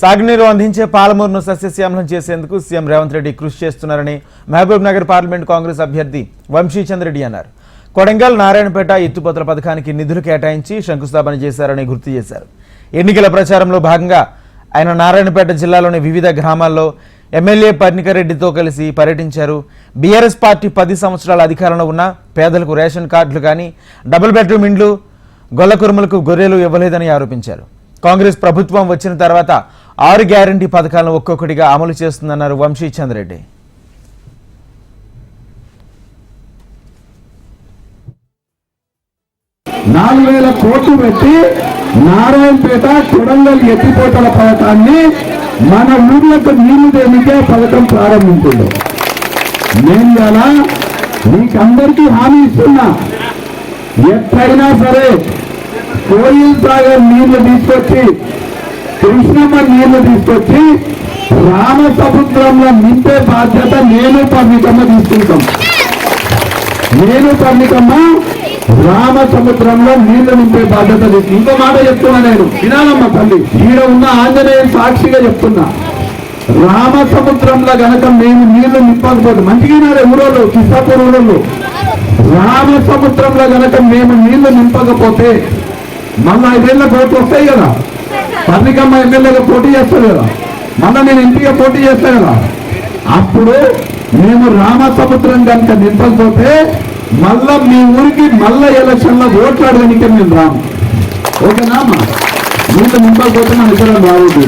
సాగునీరు అందించే పాలమూరును సస్యశ్యామలం చేసేందుకు సీఎం రేవంత్ రెడ్డి కృషి చేస్తున్నారని మహబూబ్ నగర్ పార్లమెంట్ కాంగ్రెస్ అభ్యర్థి వంశీచంద్ర రెడ్డి అన్నారు. కొడంగల్ నారాయణపేట ఎత్తిపోతల పథకానికి నిధులు కేటాయించి శంకుస్థాపన చేశారని గుర్తు చేశారు. ఎన్నికల ప్రచారంలో భాగంగా ఆయన నారాయణపేట జిల్లాలోని వివిధ గ్రామాల్లో ఎమ్మెల్యే పర్ణికర్ రెడ్డితో కలిసి పర్యటించారు. బీఆర్ఎస్ పార్టీ 10 సంవత్సరాల అధికారంలో ఉన్న పేదలకు రేషన్ కార్డులు కానీ, డబుల్ బెడ్రూమ్ ఇండ్లు, గొల్ల కురుమలకు గొర్రెలు ఇవ్వలేదని ఆరోపించారు. కాంగ్రెస్ ప్రభుత్వం వచ్చిన తర్వాత 6 గ్యారంటీ పథకాలను ఒక్కొక్కటిగా అమలు చేస్తుందన్నారు వంశీచంద్ర రెడ్డి. ₹4,000 కోట్లు పెట్టి నారాయణపేట కొడంగల్ ఎత్తిపోతల పథకాన్ని మన ఊర్లకు నీళ్లు దేనికే పథకం ప్రారంభించింది. నేను ఇలా మీకందరికీ హామీ ఇస్తున్నా, ఎట్లయినా సరే కోయిల్ సాగర్ నీళ్లు తీసుకొచ్చి, కృష్ణమ్మ నీళ్లు తీసుకొచ్చి రామసముద్రంలో నింపే బాధ్యత నేను పర్ణికమ్మ తీసుకుంటాం. నేను పర్ణికమ్మ రామసముద్రంలో నీళ్లు నింపే బాధ్యత తీసుకు. ఇంకో మాట చెప్తున్నా, నేను వినాలమ్మ తల్లి, ఈడ ఉన్న ఆంజనేయ సాక్షిగా చెప్తున్నా, రామసముద్రంలో గనక మేము నీళ్లు నింపకపోతే మంచిగా ఊరోళ్ళు కిసాపూర్ ఊరోళ్ళు, రామసముద్రంలో గనక మేము నీళ్లు నింపకపోతే మళ్ళా 5 ఏళ్ళ కోట్లు వస్తాయి కదా, పర్ణికమ్మ ఎమ్మెల్యేగా పోటీ చేస్తారు కదా, మళ్ళా నేను ఎంపీగా పోటీ చేస్తాను కదా, అప్పుడు మేము రామసముద్రం కనుక నింపకపోతే మళ్ళా మీ ఊరికి మళ్ళా ఎలక్షన్లో ఓట్లాడడానికి మేము రాము. ఓకేనా అమ్మా? నీళ్ళు నింపకపోతే మన ఇద్దరం రావద్దు.